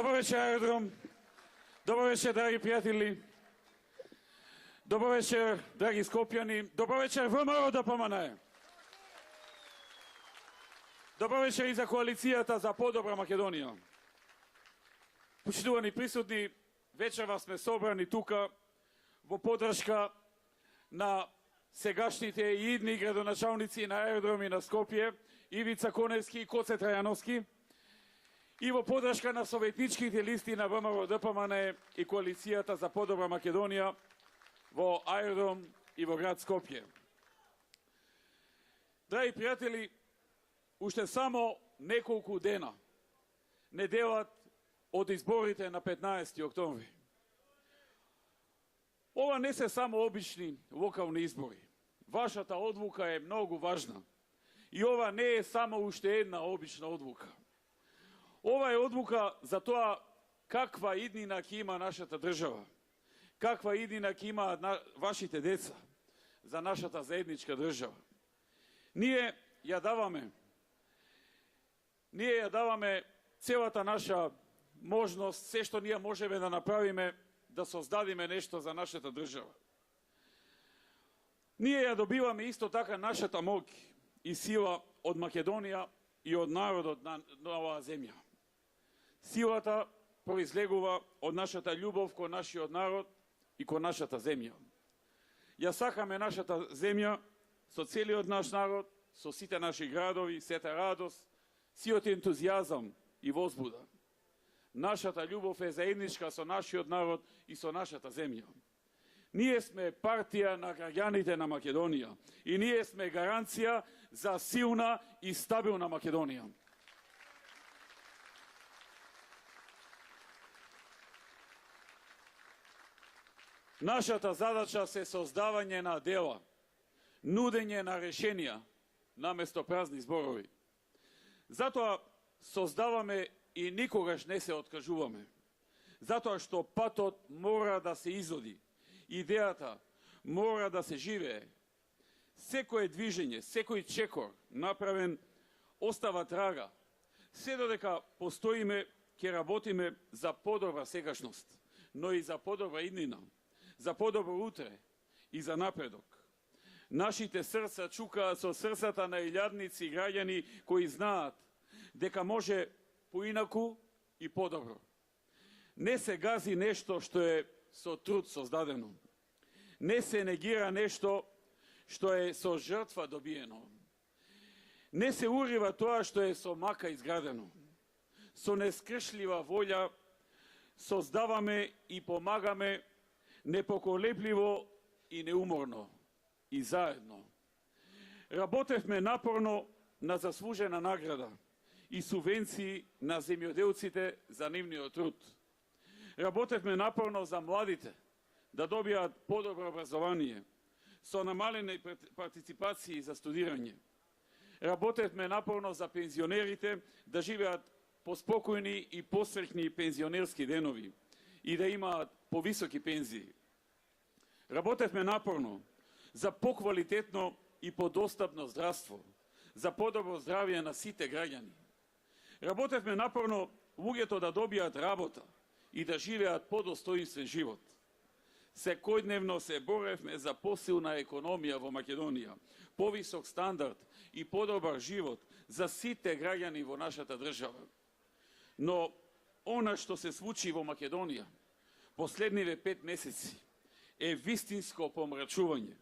Dobro večer, aerodrom. Dobro večer, dragi prijatelji. Dobro večer, dragi Skopjani. Dobro večer, ВМРО ДПМН. Dobro večer i za koalicijata za Подобра Македонија. Почитувани присутни, вечерва сме собрани тука во подршка на сегашните и идни градоначалници на аеродроми на Скопје, Ивица Коневски и Коце Трајановски, и во подршка на советничките листи на ВМРО ДПМН и коалицијата за Подобра Македонија во аеродром и во град Скопје. Драги пријатели, уште само неколку дена не делат од изборите на 15 октомври. Ова не се само обични локални избори. Вашата одлука е многу важна. И ова не е само уште една обична одлука. Ова е одлука за тоа каква иднина ќе има нашата држава, каква иднина ќе имаат вашите деца за нашата заедничка држава. Ние ја даваме целата наша можност, се што ние можеме да направиме, да создадиме нешто за нашата држава. Ние ја добиваме исто така нашата моќ и сила од Македонија и од народот на оваа земја. Силата произлегува од нашата љубов кон нашиот народ и кон нашата земја. Ја сакаме нашата земја со целиот наш народ, со сите наши градови, сета радост, сиот ентузијазам и возбуда. Нашата љубов е заедничка со нашиот народ и со нашата земја. Ние сме партија на граѓаните на Македонија и ние сме гаранција за силна и стабилна Македонија. Нашата задача се создавање на дела, нудење на решенија, наместо празни зборови. Затоа создаваме и никогаш не се откажуваме. Затоа што патот мора да се изоди, идејата мора да се живее. Секое движење, секој чекор направен остава трага. Се додека постоиме, ќе работиме за подобра сегашност, но и за подобра иднина, за подобро утре и за напредок. Нашите срца чукаат со срцата на илјадници граѓани кои знаат дека може поинаку и подобро. Не се гази нешто што е со труд создадено. Не се негира нешто што е со жртва добиено. Не се урива тоа што е со мака изградено. Со нескршлива волја создаваме и помагаме непоколебливо и неуморно. И заедно. Работевме напорно на заслужена награда и субвенции на земјоделците за нивниот труд. Работевме напорно за младите да добијат подобро образование, со намалени партиципации за студирање. Работевме напорно за пензионерите да живеат поспокојни и посреќни пензионерски денови и да имаат повисоки пензии. Работевме напорно за поквалитетно и подостапно здравство, за подобро здравје на сите граѓани. Работевме напорно луѓето да добијат работа и да живеат подостоинствен живот. Секојдневно се боревме за посилна економија во Македонија, повисок стандард и подобар живот за сите граѓани во нашата држава. Но она што се случи во Македонија последниве 5 месеци е вистинско помрачување.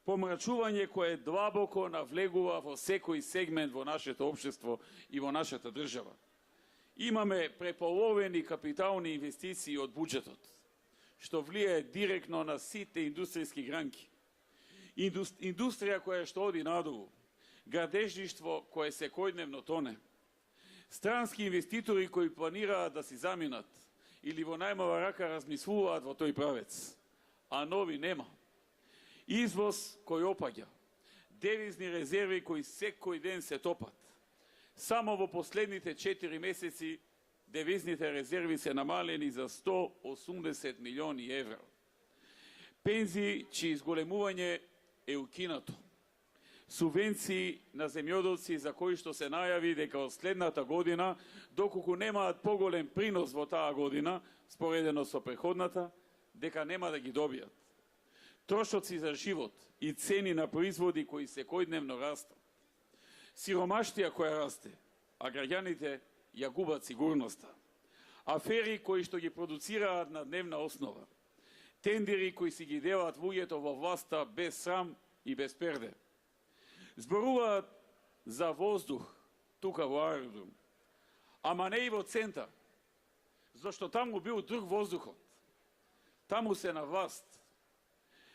Помрачување кое длабоко навлегува во секој сегмент во нашето општество и во нашата држава. Имаме преполовени капитални инвестиции од буџетот, што влијае директно на сите индустријски гранки. Индустрија која што оди надолу, градежништво кое секојдневно тоне, странски инвеститори кои планираат да си заминат или во најмала рака размислуваат во тој правец, а нови нема. Извоз кој опаѓа, девизни резерви кои секој ден се топат. Само во последните 4 месеци девизните резерви се намалени за 180 милиони евра. Пензии чии изголемување е укинато. субвенции на земјоделци за кои што се најави дека од следната година, доколку немаат поголем принос во таа година, споредено со преходната, дека нема да ги добијат. Трошоци за живот и цени на производи кои секојдневно растат. Сиромаштија која расте, а граѓаните ја губат сигурноста. Афери кои што ги продуцираат на дневна основа. Тендери кои си ги делат луѓето во власта без срам и без перде. Зборуваат за воздух тука во аеродром, ама не и во центар, зашто таму бил друг воздухот. Таму се на власт.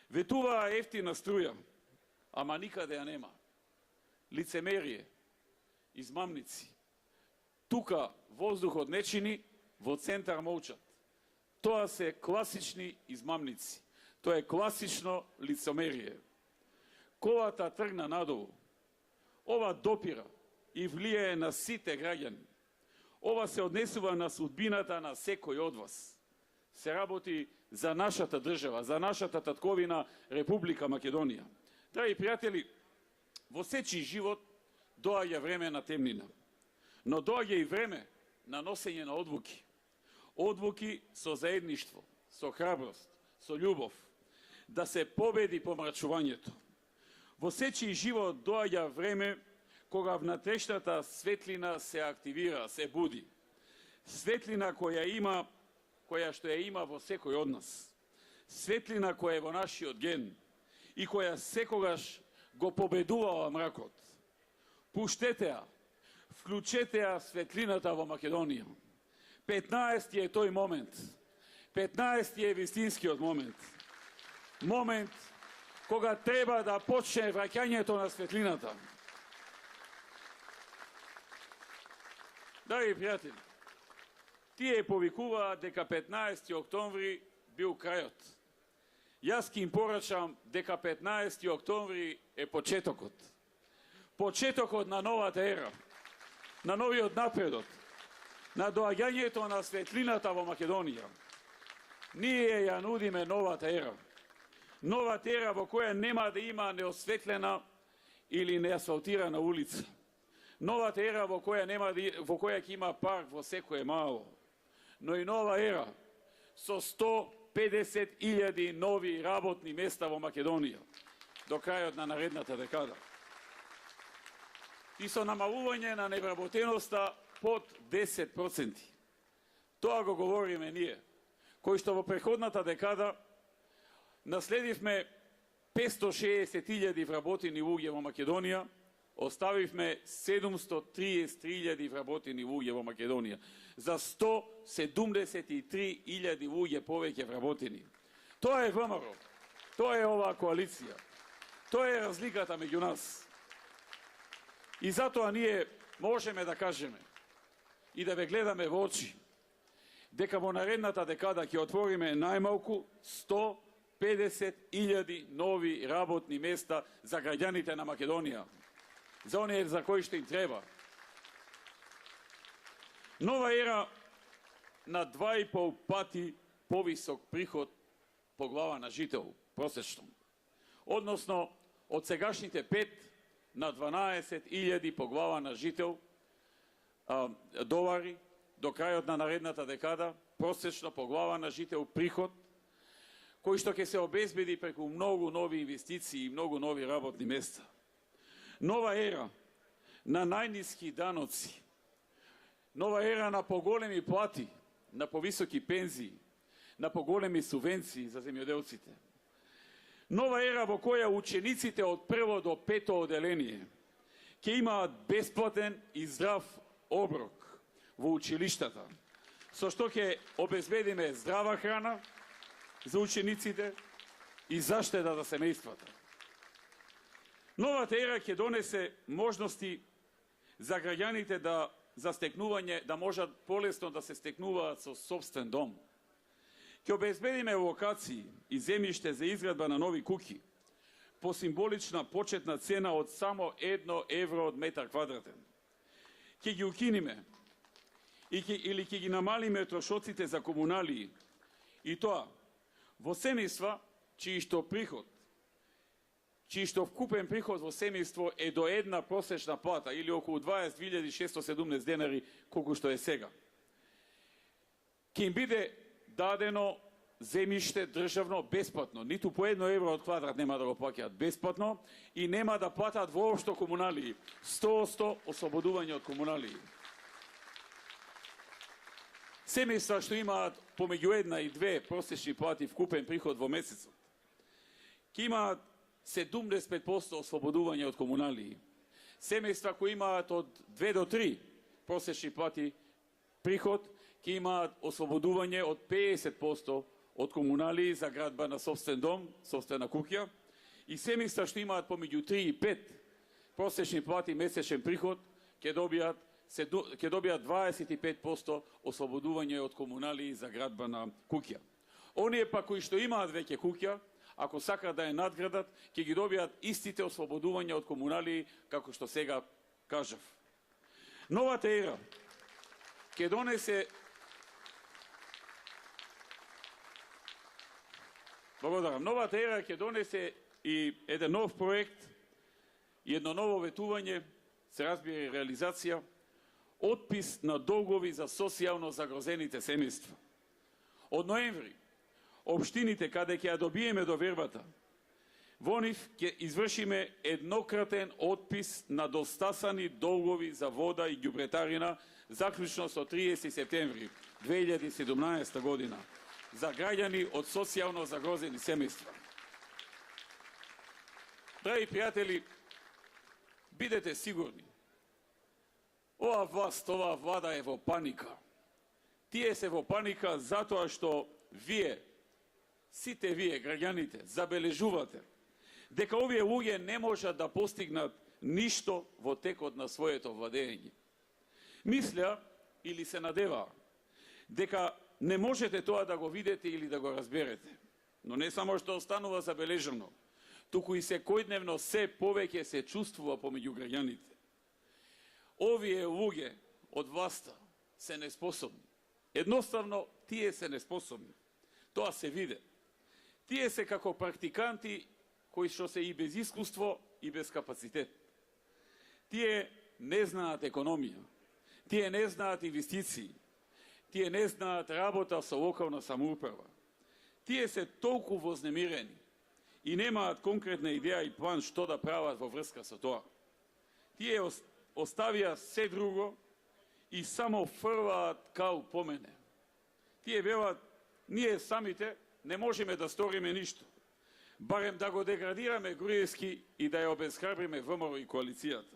Ветуваа ефтина струја, ама никаде ја нема. Лицемерие, измамници. Тука воздухот не чини, во центар молчат. Тоа се класични измамници. Тоа е класично лицемерие. Колата тргна надолу. Ова допира и влијае на сите граѓани. Ова се однесува на судбината на секој од вас. Се работи за нашата држава, за нашата татковина Република Македонија. Драги пријатели, во сечи живот доаѓа време на темнина, но доаѓа и време на носење на одлуки. Одлуки со заедништво, со храброст, со љубов, да се победи помрачувањето. Во сечи живот доаѓа време кога внатрешната светлина се активира, се буди. Светлина која што ја има во секој од нас. Светлина која е во нашиот ген и која секогаш го победувала мракот. Пуштете ја, вклучете ја светлината во Македонија. 15 е тој момент. 15 е вистинскиот момент. Момент кога треба да почне враќањето на светлината. Драги пријатели, тие повикуваат дека 15 октомври бил крајот. Јас ќе им порачам дека 15 октомври е почетокот. Почетокот на новата ера, на новиот напредот, на доаѓањето на светлината во Македонија. Ние ја нудиме новата ера. Новата ера во која нема да има неосветлена или неасфалтирана улица. Новата ера во која ќе има парк во секое мало. Но и нова ера со 150.000 нови работни места во Македонија до крајот на наредната декада. И со намалување на невработеноста под 10%. Тоа го говориме ние, кои што во преходната декада наследивме 560.000 вработени луѓе во Македонија, оставивме 733.000 вработени луѓе во Македонија. За 173.000 луѓе повеќе вработени. Тоа е ВМРО. Тоа е оваа коалиција. Тоа е разликата меѓу нас. И затоа ние можеме да кажеме и да ве гледаме во очи дека во наредната декада ќе отвориме најмалку 150.000 нови работни места за граѓаните на Македонија, за оние за кои што им треба. Нова ера на 2,5 пати повисок приход по глава на жител, просечно. Односно, од сегашните 5 на 12.000 по глава на жител долари до крајот на наредната декада, просечно по глава на жител приход, кој што ќе се обезбеди преку многу нови инвестиции и многу нови работни места. Нова ера на најниски даноци, нова ера на поголеми плати, на повисоки пензии, на поголеми субвенции за земјоделците. Нова ера во која учениците од прво до пето оделение ќе имаат бесплатен и здрав оброк во училиштата, со што ќе обезбедиме здрава храна за учениците и заштеда за семејствата. Новата ера ќе донесе можности за граѓаните за стекнување, да можат полесно да се стекнуваат со сопствен дом. Ќе обезбедиме локации и земјиште за изградба на нови куќи по символична почетна цена од само 1 евро од метар квадратен. Ќе ги укиниме или ќе ги намалиме трошоците за комуналии, и тоа во семејства чиј што приход чиј што вкупен приход во семејство е до една просечна плата или околу 22.617 денари, колку што е сега. Ќе им биде дадено земјиште државно бесплатно, ниту по 1 евро од квадрат нема да го плаќаат бесплатно и нема да платат воопшто комуналии, 100% ослободување од комуналии. Семејства што имаат помеѓу 1 и 2 просечни плати вкупен приход во месецот, ќе имаат 75% ослободување од комуналии. Семејства кои имаат од 2 до 3 просечни плати приход, ќе имаат ослободување од 50% од комуналии за градба на собствен дом, собствена куќа, и семејства што имаат помеѓу 3 и 5 просечни плати месечен приход, ќе добијат 25% ослободување од комуналии за градба на куќа. Оние па кои што имаат веќе куќа, ако сакаат да ја надградат, ќе ги добијат истите ослободувања од комуналии како што сега кажав. Новата ера ќе донесе Новата ера ќе донесе и еден нов проект, и едно ново ветување, се разбира и реализација, отпис на долгови за социјално загрозените семејства. Од ноември, општините каде ќе ја добиеме довербата, во нив ќе извршиме еднократен отпис на достасани долгови за вода и ѓубретарина, заклучно со 30 септември 2017 година, за граѓани од социјално загрозени семејства. Драги пријатели, бидете сигурни, оваа власт, оваа влада е во паника. Тие се во паника затоа што вие, сите вие, граѓаните, забележувате дека овие луѓе не можат да постигнат ништо во текот на своето владење. Мисля или се надеваа дека не можете тоа да го видите или да го разберете. Но не само што останува забележано, туку и секојдневно се повеќе се чувствува помеѓу граѓаните. Овие луѓе од власта се неспособни. Едноставно, тие се неспособни. Тоа се виде. Тие се како практиканти кои што се и без искуство и без капацитет. Тие не знаат економија. Тие не знаат инвестиции. Тие не знаат работа со локална самоуправа. Тие се толку вознемирени и немаат конкретна идеја и план што да прават во врска со тоа. Тие оставија се друго и само фрлаат кал по мене. Тие велат, ние самите не можеме да сториме ништо. Барем да го деградираме Груевски и да ја обезхрабриме ВМРО и коалицијата.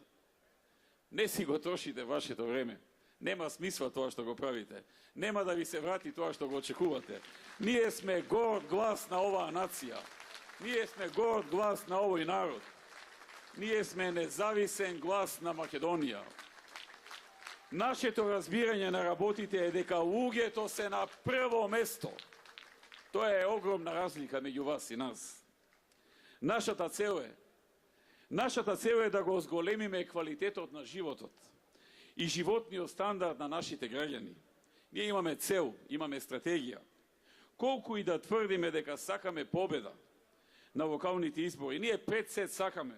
Не си го трошите вашето време. Нема смисла тоа што го правите. Нема да ви се врати тоа што го очекувате. Ние сме горд глас на оваа нација. Ние сме горд глас на овој народ. Ние сме независен глас на Македонија. Нашето разбирање на работите е дека луѓето се на прво место. Тоа е огромна разлика меѓу вас и нас. Нашата цел е да го зголемиме квалитетот на животот и животниот стандард на нашите граѓани. Ние имаме цел, имаме стратегија. Колку и да тврдиме дека сакаме победа на локалните избори, ние пред се сакаме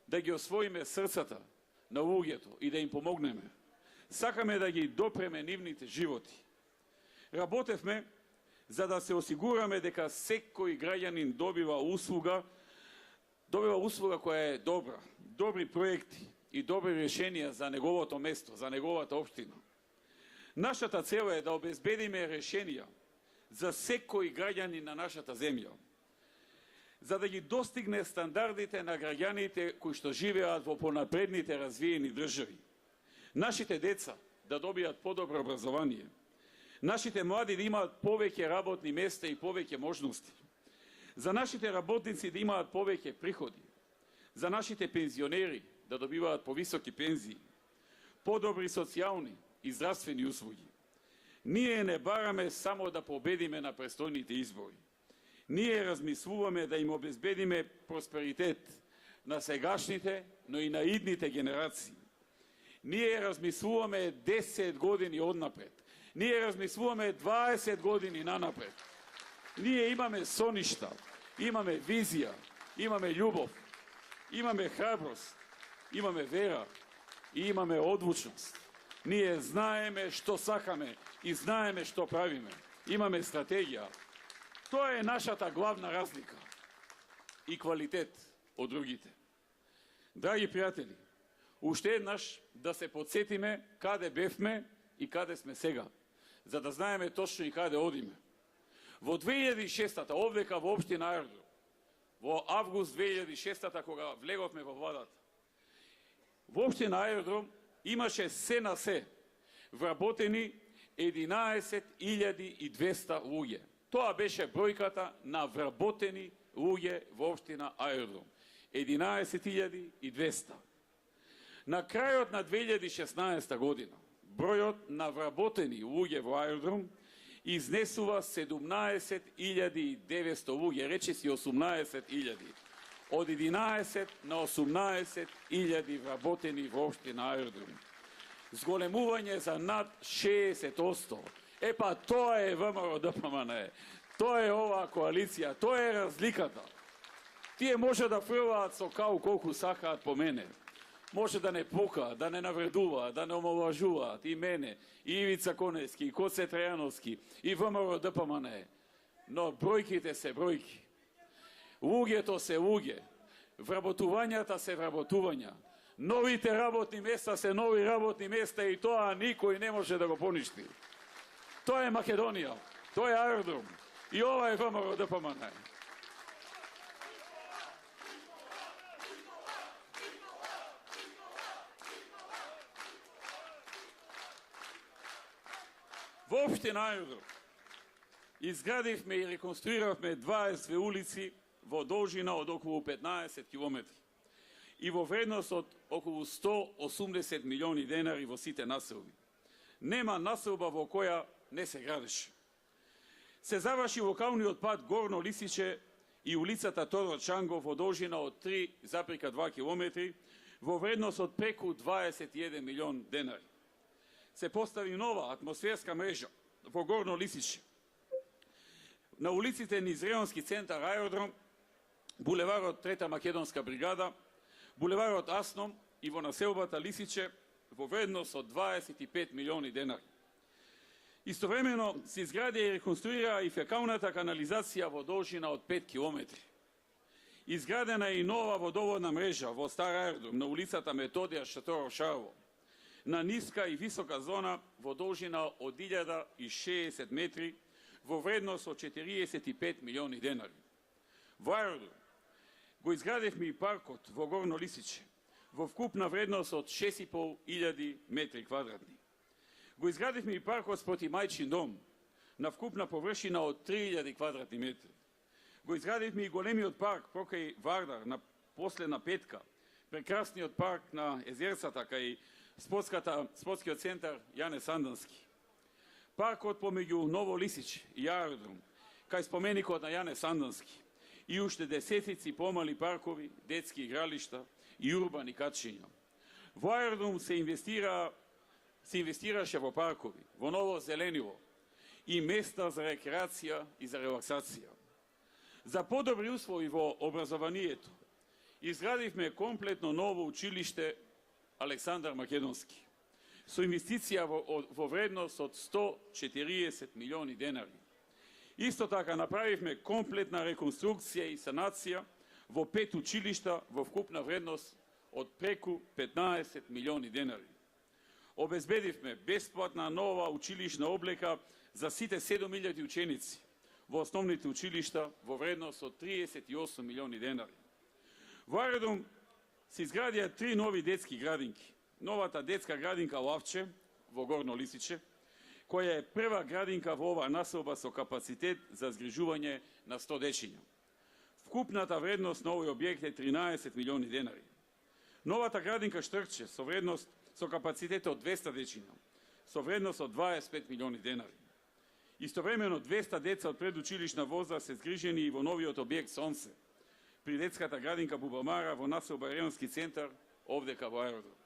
да ги освоиме срцата на луѓето и да им помогнеме. Сакаме да ги допреме нивните животи. Работевме за да се осигураме дека секој граѓанин добива услуга која е добра, добри проекти и добри решенија за неговото место, за неговата општина. Нашата цел е да обезбедиме решенија за секој граѓанин на нашата земја, за да ги достигне стандардите на граѓаните кои што живеат во понапредните развиени држави. Нашите деца да добијат подобро образование, нашите млади да имаат повеќе работни места и повеќе можности, за нашите работници да имаат повеќе приходи, за нашите пензионери да добиваат повисоки пензии, подобри социјални и здравствени услуги. Ние не бараме само да победиме на престојните избори. Ние размислуваме да им обезбедиме просперитет на сегашните, но и на идните генерации. Ние размислуваме 10 години однапред. Ние размислуваме 20 години нанапред. Ние имаме соништа, имаме визија, имаме љубов, Imame hrabrost, imame vera i imame odlučnost. Nije znajeme što sakame i znajeme što pravime. Imame strategija. To je naša ta glavna razlika i kvalitet od drugite. Dragi prijatelji, ušte naš da se podsjetime kade befme i kade sme сега, za da znajeme točno i kade odime. Во 2006 овдека во општина Ајродрум, во август 2006 кога влеговме во владата, во општина Ајродрум имаше се на се вработени 11.200 луѓе. Тоа беше бројката на вработени луѓе во општина Ајродрум. 11.200. На крајот на 2016 година, бројот на вработени луѓе во Ајродрум изнесува 17.900 луѓе, рече си 18.000. Од 11 на 18.000 вработени во општина Ајродрум. Зголемување за над 60%. Епа, тоа е ВМРО ДПМН. Тоа е оваа коалиција, тоа е разликата. Тие може да фрлаат со кау колку сакаат по мене. Може да не покаат, да не навредуваат, да не омалважуваат и мене, и Ивица Коневски, и Коце Трајановски, и ВМРО ДПМН. Но бројките се бројки. Луѓето се луѓе. Вработувањата се вработувања. Новите работни места се нови работни места и тоа никој не може да го поништи. Тоа е Македонија, тоа е Ајродрум и ова е ВМРО ДПМН. Во општина Ајродрум изградивме и реконструиравме 22 улици во должина од околу 15 километри и во вредност од околу 180 милиони денари во сите населби. Нема населба во која не се градеше. Се заврши локалниот пат Горно Лисиче и улицата Тодор Чангов во должина од 3,2 километри во вредност од преку 21 милион денари. Се постави нова атмосферска мрежа во Горно Лисиче. На улиците низ Реонски центар Ајродрум, булеварот Трета македонска бригада, булеварот Асном и во населбата Лисиче во вредност од 25 милиони денари. Истовремено се изгради и реконструира и фекалната канализација во должина од 5 километри. Изградена е и нова водоводна мрежа во Стар Ајродрум на улицата Методија Шаторов Шарово, на ниска и висока зона во должина од 1060 метри во вредност од 45 милиони денари. Во Ајродрум го изградивме и паркот во Горно Лисиче во вкупна вредност од 6.500 метри квадратни. Го изградивме и паркот спроти Мајчин дом на вкупна површина од 3000 квадратни метри. Го изградивме и големиот парк покрај Вардар на последна петка, прекрасниот парк на езерцата кај спортскиот центар Јане Сандански. Паркот помеѓу Ново Лисиче и Ајродрум, кај споменикот на Јане Сандански и уште десетици помали паркови, детски игралишта и урбани качиња. Во Ајродрум се инвестираше во паркови, во ново зеленило и места за рекреација и за релаксација. За подобри услови во образованието изградивме комплетно ново училиште Александар Македонски со инвестиција во вредност од 140 милиони денари. Исто така направивме комплетна реконструкција и санација во 5 училишта во вкупна вредност од преку 15 милиони денари. Обезбедивме бесплатна нова училишна облека за сите 7000 ученици во основните училишта во вредност од 38 милиони денари. Во Ајродрум се изградија 3 нови детски градинки. Новата детска градинка Лавче во Горно Лисиче, која е прва градинка во оваа населба со капацитет за згрижување на 100 дечиња. Вкупната вредност на овој објект е 13 милиони денари. Новата градинка Штркче со вредност со капацитет од 200 дечиња, со вредност од 25 милиони денари. Истовремено 200 деца од предучилишна возраст се згрижени и во новиот објект Сонце, при детската градинка Бубамара во населба Реонски центар, овдека во Ајродрум.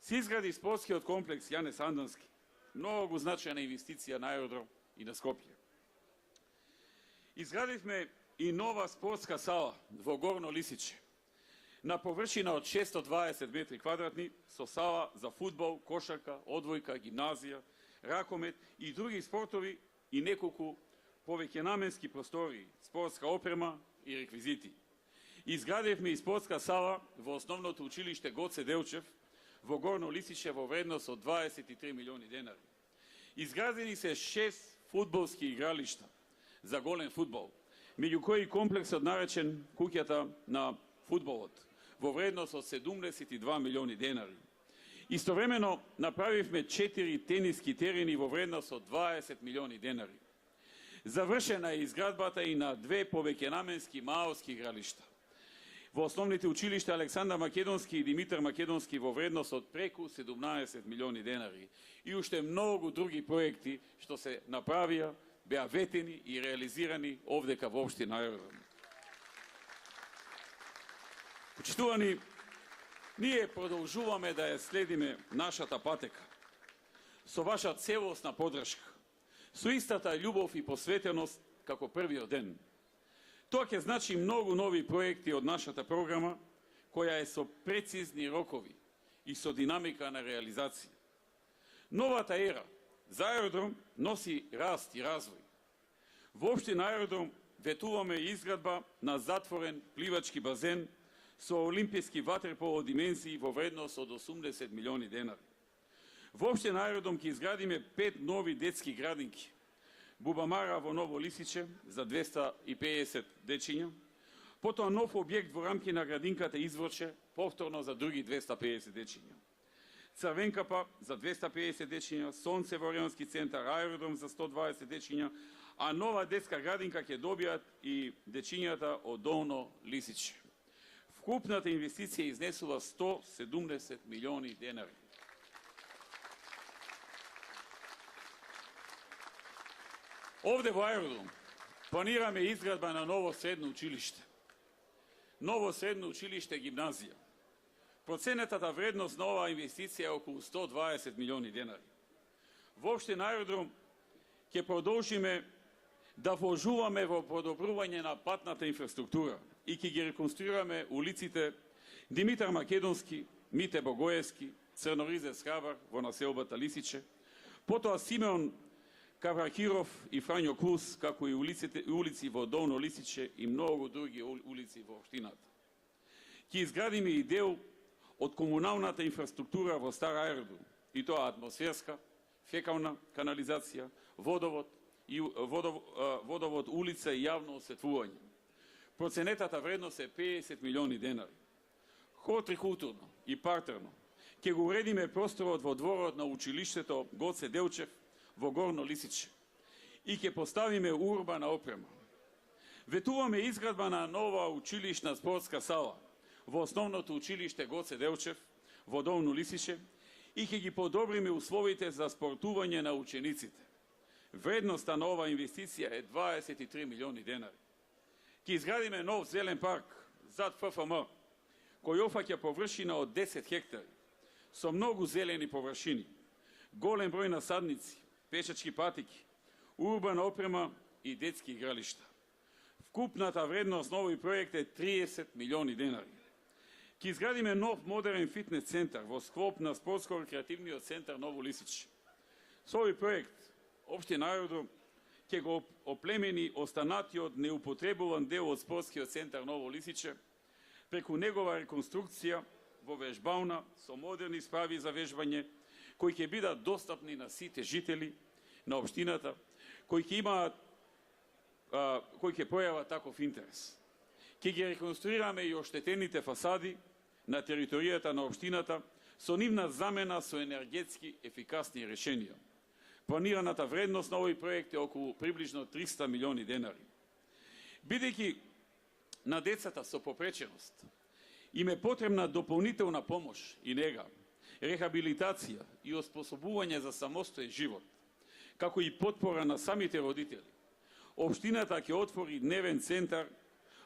Се изгради спортскиот комплекс Јане Сандански, многу значајна инвестиција на Ајродрум и на Скопје. Изградивме и нова спортска сала во Горно Лисиче. на површина од 620 метри квадратни со сала за фудбал, кошарка, одвојка, гимназија, ракомет и други спортови и неколку повеќе наменски простори, спортска опрема и реквизити. Изградевме и спортска сала во основното училиште Гоце Делчев во Горно Лисиче во вредност од 23 милиони денари. Изградени се 6 фудбалски игралишта за голем фудбал, меѓу кои комплексот наречен Куќата на фудбалот во вредност од 72 милиони денари. Истовремено направивме 4 тениски терени во вредност од 20 милиони денари. Завршена е изградбата и на 2 повеќенаменски маалски игралишта во основните училишта Александар Македонски и Димитар Македонски во вредност од преку 17 милиони денари и уште многу други проекти што се направија, беа ветени и реализирани овдека во општина Аеродром. Почитувани, ние продолжуваме да ја следиме нашата патека со ваша целосна поддршка, со истата љубов и посветеност како првиот ден. Тоа ќе значи многу нови проекти од нашата програма, која е со прецизни рокови и со динамика на реализација. Новата ера за Аеродром носи раст и развој. Во општина Аеродром ветуваме изградба на затворен пливачки базен со олимписки ватерполо димензии во вредност од 80 милиони денари. Во општина Аеродром ќе изградиме 5 нови детски градинки. Бубамара во Ново Лисиче за 250 дечиња, потоа нов објект во рамки на градинката Изворче, повторно за други 250 дечиња. Црвенкапа за 250 дечиња, Сонце во районски центар, Аеродром за 120 дечиња, а нова детска градинка ќе добијат и дечињата од Долно Лисиче. Вкупната инвестиција изнесува 170 милиони денари. Овде во Аеродром планираме изградба на ново средно училиште. Ново средно училиште гимназија. Проценетата вредност на оваа инвестиција е околу 120 милиони денари. Во општина Аеродром ќе продолжиме да вложуваме во подобрување на патната инфраструктура и ќе ги реконструираме улиците Димитар Македонски, Мите Богоевски, Црноризе Скабар во населбата Лисиче, потоа Симеон Каврахиров и Фрањо Клус, како и улици во Долно Лисиче и многу други улици во општината. Ќе изградиме и дел од комуналната инфраструктура во Стар Аеродром, и тоа атмосферска, фекална канализација, водовод, улица и јавно осветлување. Проценетата вредност е 50 милиони денари. Хортикултурно и партерно ќе го уредиме просторот во дворот на училиштето Гоце Делчев во Горно Лисиче и ќе поставиме урбана опрема. Ветуваме изградба на нова училишна спортска сала во основното училиште Гоце Делчев во Долно Лисиче и ќе ги подобриме условите за спортување на учениците. Вредноста на оваа инвестиција е 23 милиони денари. Ќе изградиме нов зелен парк зад ФФМ, кој офаќа површина од 10 хектари, со многу зелени површини, голем број насадници, пешачки патики, урбана опрема и детски игралишта. Вкупната вредност на овој проект е 30 милиони денари. Ќе изградиме нов модерен фитнес центар во склоп на спортско-рекреативниот центар Ново Лисиче. Со овој проект општина Аеродром ќе го оплемени останатиот неупотребуван дел од спортскиот центар Ново Лисиче преку негова реконструкција во вежбална со модерни справи за вежбање, кои ќе бидат достапни на сите жители на општината, кои ќе пројават таков интерес. Ќе ги реконструираме и оштетените фасади на територијата на општината со нивна замена со енергетски ефикасни решенија. Планираната вредност на овој проект е околу приближно 300 милиони денари. Бидејќи на децата со попреченост им е потребна дополнителна помош и нега, рехабилитација и оспособување за самостоен живот, како и потпора на самите родители, општината ќе отвори дневен центар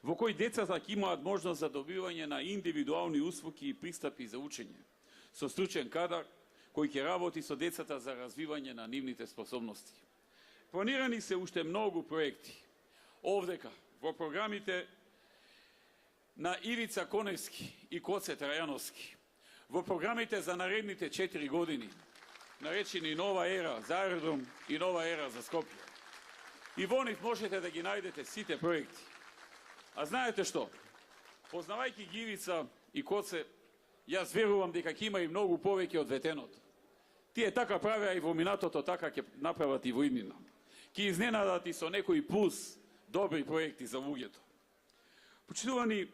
во кој децата ќе имаат можност за добивање на индивидуални услуги и пристапи за учење, со стручен кадар кој ќе работи со децата за развивање на нивните способности. Планирани се уште многу проекти. Овдека, во програмите на Ивица Коневски и Коце Трајановски во програмите за наредните 4 години, наречени Нова ера за аеродром и Нова ера за Скопје. И во нив можете да ги најдете сите проекти. А знаете што? Познавајќи ги Ивица и Коце, јас верувам дека ќе има и многу повеќе од ветеното. Тие така правеа и во минатото, така ќе направат и во иднина. Ќе изненадат и со некои плюс добри проекти за луѓето. Почитувани,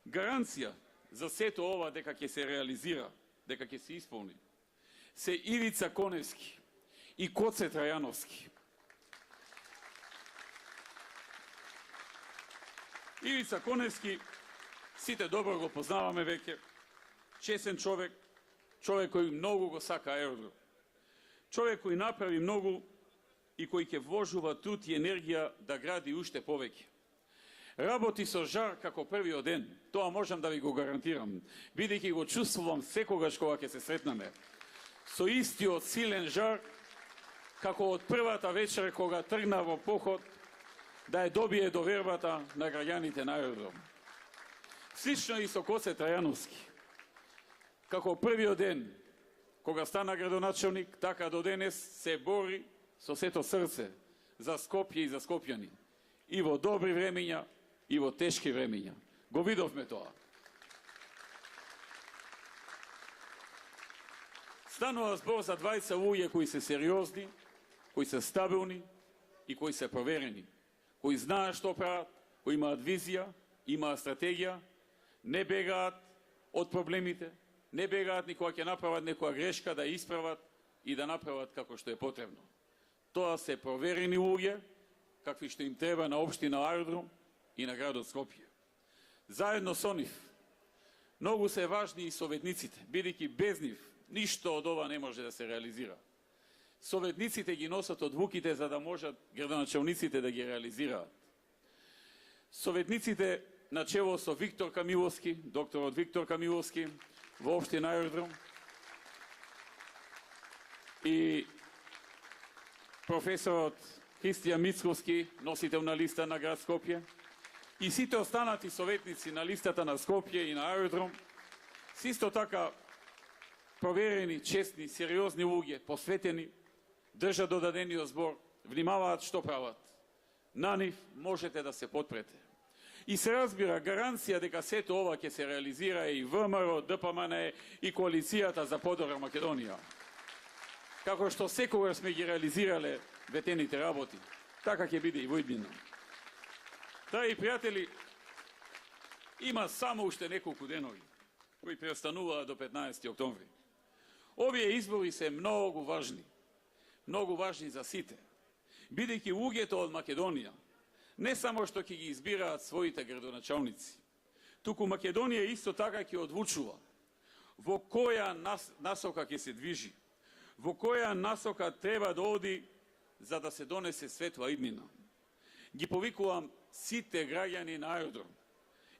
гаранција за сето ова дека ќе се реализира, дека ќе се исполни, се Ивица Коневски и Коце Трајановски. Ивица Коневски, сите добро го познаваме веќе, чесен човек, човек кој многу го сака аеродром, човек кој направи многу и кој ќе вложува труд и енергија да гради уште повеќе. Работи со жар како првиот ден, тоа можам да ви го гарантирам, бидејќи го чувствувам секогаш кога ќе се сретнеме. Со истиот силен жар, како од првата вечер кога тргна во поход, да ја добие довербата на граѓаните на аеродром. Слично и со Коце Трајановски. Како првиот ден, кога стана градоначелник, така до денес се бори со сето срце за Скопје и за скопјани. И во добри времења, и во тешки времења. Го видовме тоа. Станува збор за двајца луѓе кои се сериозни, кои се стабилни и кои се проверени, кои знаат што прават, кои имаат визија, имаат стратегија, не бегаат од проблемите, не бегаат ни кога ќе направат некоја грешка да исправат и да направат како што е потребно. Тоа се проверени луѓе, какви што им треба на општина аеродром и на градот Скопје. Заедно со нив, многу се важни и советниците, бидејќи без нив ништо од ова не може да се реализира. Советниците ги носат одлуките за да можат градоначелниците да ги реализираат. Советниците начело со Виктор Камиловски, докторот Виктор Камиловски, во општина аеродром, и професорот Христијан Мицковски, носител на листа на град Скопје, и сите останати советници на листата на Скопје и на аеродром, се исто така проверени, честни, сериозни луѓе, посветени, држат додадениот збор, внимаваат што прават. На нив можете да се потпрете. И се разбира, гаранција дека сето ова ќе се реализира и ВМРО, ДПМН и коалицијата за подобра Македонија. Како што секогаш сме ги реализирале ветените работи, така ќе биде и во иднина. Драги пријатели, има само уште неколку денови кои преостануваат до 15 октомври. Овие избори се многу важни за сите, бидејќи луѓето од Македонија не само што ќе ги избираат своите градоначалници, туку Македонија исто така ќе одлучува во која насока ќе се движи, во која насока треба да оди за да се донесе светла иднина. Ги повикувам сите граѓани на аеродром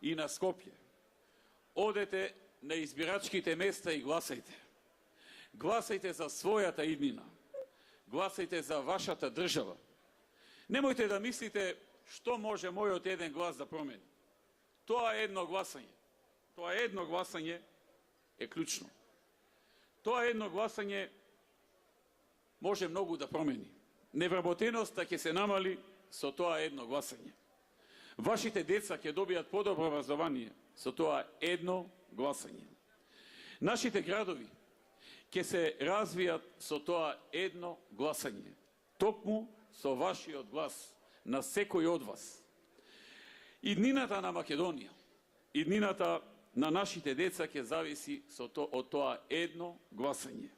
и на Скопје. Одете на избирачките места и гласајте. Гласајте за својата иднина. Гласајте за вашата држава. Немојте да мислите што може мојот еден глас да промени. Тоа едно гласање е клучно. Тоа едно гласање може многу да промени. Невработеноста ќе се намали со тоа едно гласање. Вашите деца ќе добијат подобро образование со тоа едно гласање. Нашите градови ќе се развијат со тоа едно гласање. Токму со вашиот глас на секој од вас. Иднината на Македонија, иднината на нашите деца ќе зависи од тоа едно гласање.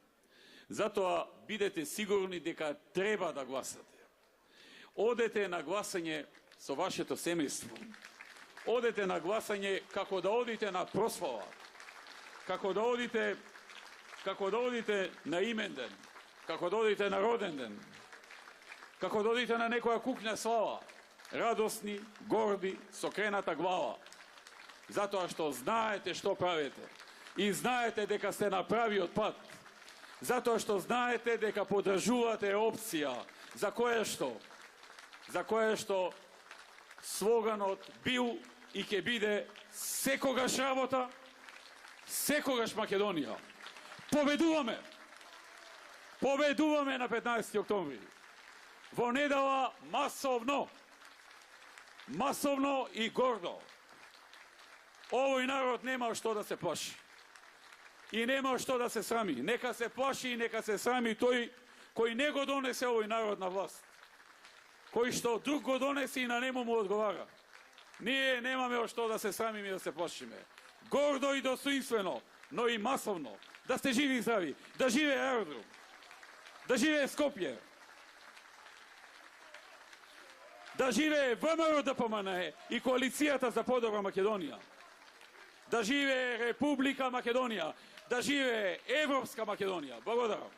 Затоа бидете сигурни дека треба да гласате. Одете на гласање со вашето семејство. Одете на гласање како да одите на прослава, како да одите на именден, како да одите на роден ден, како да одите на некоја куќна слава, радосни, горди, со крената глава. Затоа што знаете што правите и знаете дека сте на правиот пат. Затоа што знаете дека подржувате опција за која што слоганот бил и ќе биде секогаш работа, секогаш Македонија. Победуваме! Победуваме на 15 октомври. Во недела масовно и гордо. Овој народ нема што да се плаши. И нема што да се срами. Нека се плаши и нека се срами тој кој не го донесе овој народ на власт. Кој што друг го донесе и на нему му одговара. Ние немаме од што да се срамиме и да се плашиме. Гордо и достоинствено, но и масовно. Да сте живи и здрави. Да живее аеродром. Да живее Скопје. Да живее ВМРО ДПМНЕ и коалицијата за подобра Македонија. Да живее Република Македонија. Да живее Европска Македонија. Благодарам.